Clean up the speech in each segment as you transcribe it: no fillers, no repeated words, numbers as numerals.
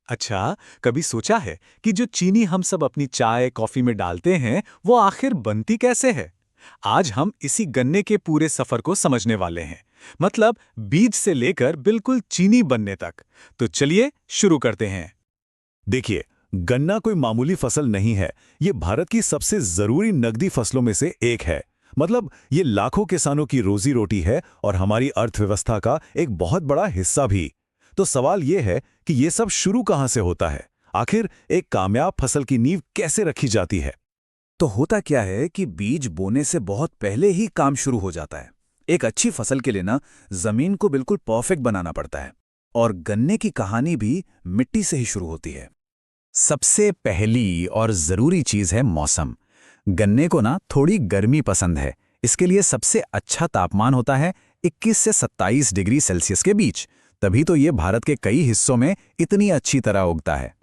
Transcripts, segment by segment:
अच्छा, कभी सोचा है कि जो चीनी हम सब अपनी चाय कॉफी में डालते हैं वो आखिर बनती कैसे है? आज हम इसी गन्ने के पूरे सफर को समझने वाले हैं। मतलब बीज से लेकर बिल्कुल चीनी बनने तक। तो चलिए शुरू करते हैं। देखिए, गन्ना कोई मामूली फसल नहीं है। ये भारत की सबसे जरूरी नकदी फसलों में से एक है। मतलब ये लाखों किसानों की रोजी रोटी है और हमारी अर्थव्यवस्था का एक बहुत बड़ा हिस्सा भी। तो सवाल ये है कि ये सब शुरू कहाँ से होता है? आखिर एक कामयाब फसल की नींव कैसे रखी जाती है? तो होता क्या है कि बीज बोने से बहुत पहले ही काम शुरू हो जाता है। एक अच्छी फसल के लिए ना जमीन को बिल्कुल परफेक्ट बनाना पड़ता है। और गन्ने की कहानी भी मिट्टी से ही शुरू होती है। सबसे पहली और जरूरी चीज है मौसम। गन्ने को ना थोड़ी गर्मी पसंद है। इसके लिए सबसे अच्छा तापमान होता है 21 से 27 डिग्री सेल्सियस के बीच। तभी तो ये भारत के कई हिस्सों में इतनी अच्छी तरह उगता है।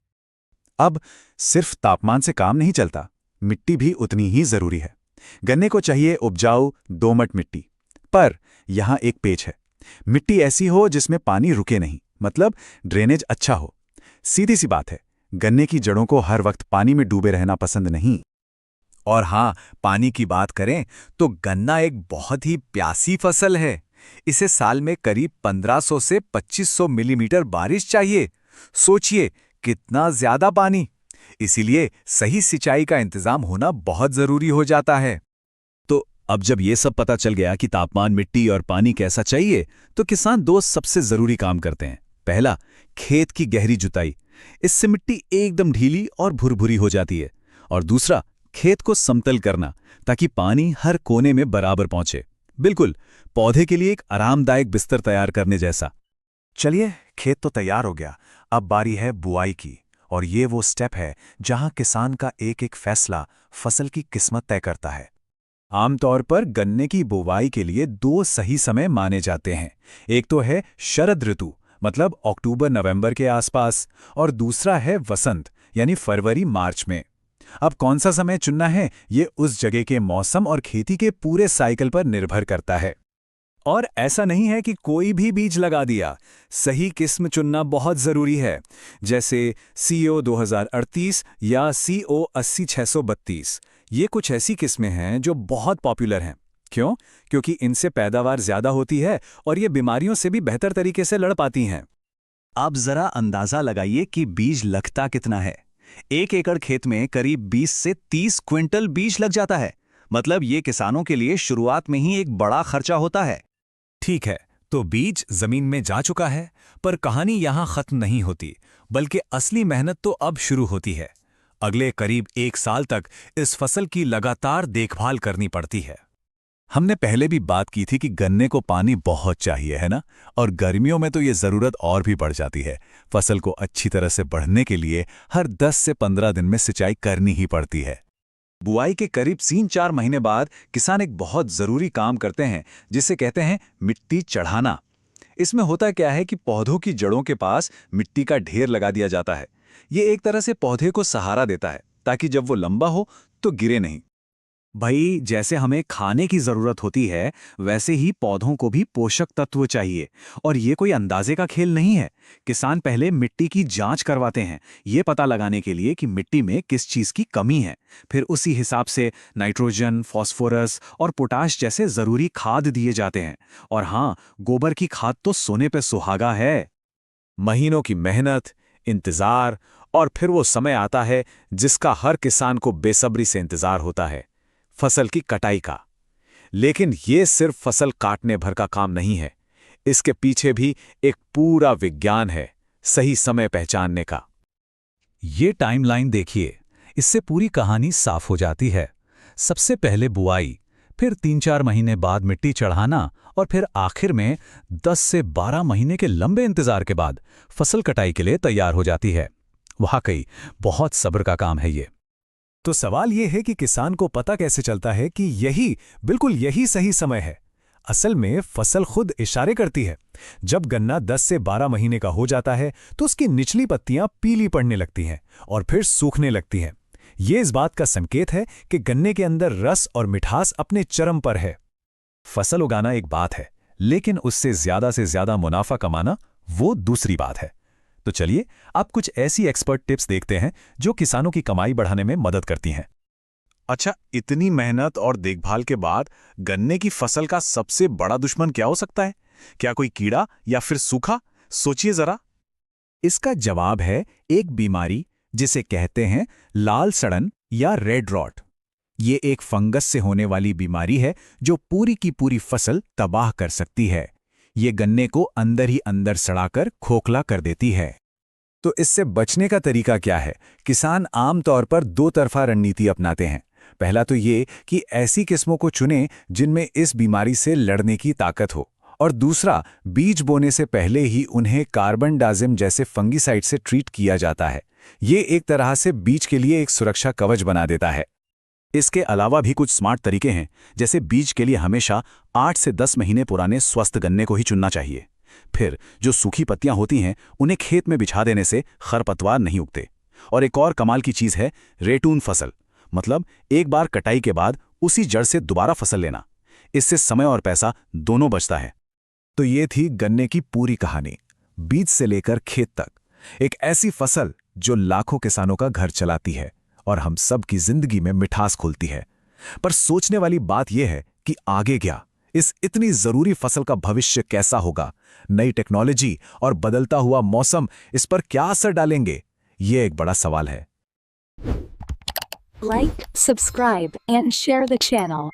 अब सिर्फ तापमान से काम नहीं चलता, मिट्टी भी उतनी ही जरूरी है। गन्ने को चाहिए उपजाऊ दोमट मिट्टी। पर यहां एक पेच है। मिट्टी ऐसी हो जिसमें पानी रुके नहीं, मतलब ड्रेनेज अच्छा हो। सीधी सी बात है, गन्ने की जड़ों को हर वक्त पानी में डूबे रहना पसंद नहीं। और हाँ, पानी की बात करें तो गन्ना एक बहुत ही प्यासी फसल है। इसे साल में करीब 1500 से 2500 मिलीमीटर बारिश चाहिए। सोचिए कितना ज्यादा पानी। इसीलिए सही सिंचाई का इंतजाम होना बहुत जरूरी हो जाता है। तो अब जब ये सब पता चल गया कि तापमान, मिट्टी और पानी कैसा चाहिए, तो किसान दो सबसे जरूरी काम करते हैं। पहला, खेत की गहरी जुताई। इससे मिट्टी एकदम ढीली और भुरभुरी हो जाती है। और दूसरा, खेत को समतल करना, ताकि पानी हर कोने में बराबर पहुंचे। बिल्कुल पौधे के लिए एक आरामदायक बिस्तर तैयार करने जैसा। चलिए, खेत तो तैयार हो गया। अब बारी है बुआई की। और ये वो स्टेप है जहां किसान का एक एक फैसला फसल की किस्मत तय करता है। आमतौर पर गन्ने की बुवाई के लिए दो सही समय माने जाते हैं। एक तो है शरद ऋतु, मतलब अक्टूबर नवंबर के आसपास, और दूसरा है वसंत, यानी फरवरी मार्च में। अब कौन सा समय चुनना है, ये उस जगह के मौसम और खेती के पूरे साइकिल पर निर्भर करता है। और ऐसा नहीं है कि कोई भी बीज लगा दिया। सही किस्म चुनना बहुत जरूरी है। जैसे CO 2038 या CO 80632। ये कुछ ऐसी किस्में हैं जो बहुत पॉपुलर हैं। क्यों? क्योंकि इनसे पैदावार ज्यादा होती है और ये बीमारियों से भी बेहतर तरीके से लड़ पाती हैं। अब जरा अंदाजा लगाइए कि बीज लगता कितना है। 1 एकड़ खेत में करीब 20 से 30 क्विंटल बीज लग जाता है। मतलब ये किसानों के लिए शुरुआत में ही एक बड़ा खर्चा होता है। ठीक है, तो बीज जमीन में जा चुका है, पर कहानी यहां खत्म नहीं होती, बल्कि असली मेहनत तो अब शुरू होती है। अगले करीब 1 साल तक इस फसल की लगातार देखभाल करनी पड़ती है। हमने पहले भी बात की थी कि गन्ने को पानी बहुत चाहिए, है ना? और गर्मियों में तो ये ज़रूरत और भी बढ़ जाती है। फसल को अच्छी तरह से बढ़ने के लिए हर 10 से 15 दिन में सिंचाई करनी ही पड़ती है। बुआई के करीब 3-4 महीने बाद किसान एक बहुत जरूरी काम करते हैं, जिसे कहते हैं मिट्टी चढ़ाना। इसमें होता क्या है कि पौधों की जड़ों के पास मिट्टी का ढेर लगा दिया जाता है। ये एक तरह से पौधे को सहारा देता है, ताकि जब वो लंबा हो तो गिरे नहीं। भाई, जैसे हमें खाने की जरूरत होती है, वैसे ही पौधों को भी पोषक तत्व चाहिए। और ये कोई अंदाजे का खेल नहीं है। किसान पहले मिट्टी की जांच करवाते हैं, ये पता लगाने के लिए कि मिट्टी में किस चीज की कमी है। फिर उसी हिसाब से नाइट्रोजन, फास्फोरस और पोटाश जैसे जरूरी खाद दिए जाते हैं। और हाँ, गोबर की खाद तो सोने पे सुहागा है। महीनों की मेहनत, इंतजार, और फिर वो समय आता है जिसका हर किसान को बेसब्री से इंतजार होता है, फसल की कटाई का। लेकिन ये सिर्फ फसल काटने भर का काम नहीं है। इसके पीछे भी एक पूरा विज्ञान है, सही समय पहचानने का। ये टाइमलाइन देखिए, इससे पूरी कहानी साफ हो जाती है। सबसे पहले बुआई, फिर 3-4 महीने बाद मिट्टी चढ़ाना, और फिर आखिर में 10 से 12 महीने के लंबे इंतजार के बाद फसल कटाई के लिए तैयार हो जाती है। वाकई बहुत सब्र का काम है ये। तो सवाल यह है कि किसान को पता कैसे चलता है कि बिल्कुल यही सही समय है? असल में फसल खुद इशारे करती है। जब गन्ना 10 से 12 महीने का हो जाता है तो उसकी निचली पत्तियां पीली पड़ने लगती हैं और फिर सूखने लगती हैं। ये इस बात का संकेत है कि गन्ने के अंदर रस और मिठास अपने चरम पर है। फसल उगाना एक बात है, लेकिन उससे ज्यादा मुनाफा कमाना वो दूसरी बात है। तो चलिए आप कुछ ऐसी एक्सपर्ट टिप्स देखते हैं जो किसानों की कमाई बढ़ाने में मदद करती हैं। अच्छा, इतनी मेहनत और देखभाल के बाद गन्ने की फसल का सबसे बड़ा दुश्मन क्या हो सकता है? क्या कोई कीड़ा या फिर सूखा? सोचिए जरा। इसका जवाब है एक बीमारी जिसे कहते हैं लाल सड़न या रेड रॉट। ये एक फंगस से होने वाली बीमारी है जो पूरी की पूरी फसल तबाह कर सकती है। ये गन्ने को अंदर ही अंदर सड़ाकर खोखला कर देती है। तो इससे बचने का तरीका क्या है? किसान आमतौर पर दो तरफा रणनीति अपनाते हैं। पहला तो ये कि ऐसी किस्मों को चुनें जिनमें इस बीमारी से लड़ने की ताकत हो, और दूसरा, बीज बोने से पहले ही उन्हें कार्बनडाजिम जैसे फंगिसाइड से ट्रीट किया जाता है। ये एक तरह से बीज के लिए एक सुरक्षा कवच बना देता है। इसके अलावा भी कुछ स्मार्ट तरीके हैं, जैसे बीज के लिए हमेशा 8 से 10 महीने पुराने स्वस्थ गन्ने को ही चुनना चाहिए। फिर जो सूखी पत्तियां होती हैं उन्हें खेत में बिछा देने से खरपतवार नहीं उगते। और एक और कमाल की चीज है रेटून फसल, मतलब एक बार कटाई के बाद उसी जड़ से दोबारा फसल लेना। इससे समय और पैसा दोनों बचता है। तो ये थी गन्ने की पूरी कहानी, बीज से लेकर खेत तक। एक ऐसी फसल जो लाखों किसानों का घर चलाती है और हम सब की जिंदगी में मिठास खोलती है। पर सोचने वाली बात यह है कि आगे क्या? इस इतनी जरूरी फसल का भविष्य कैसा होगा? नई टेक्नोलॉजी और बदलता हुआ मौसम इस पर क्या असर डालेंगे? ये एक बड़ा सवाल है। Like, subscribe, and share the channel.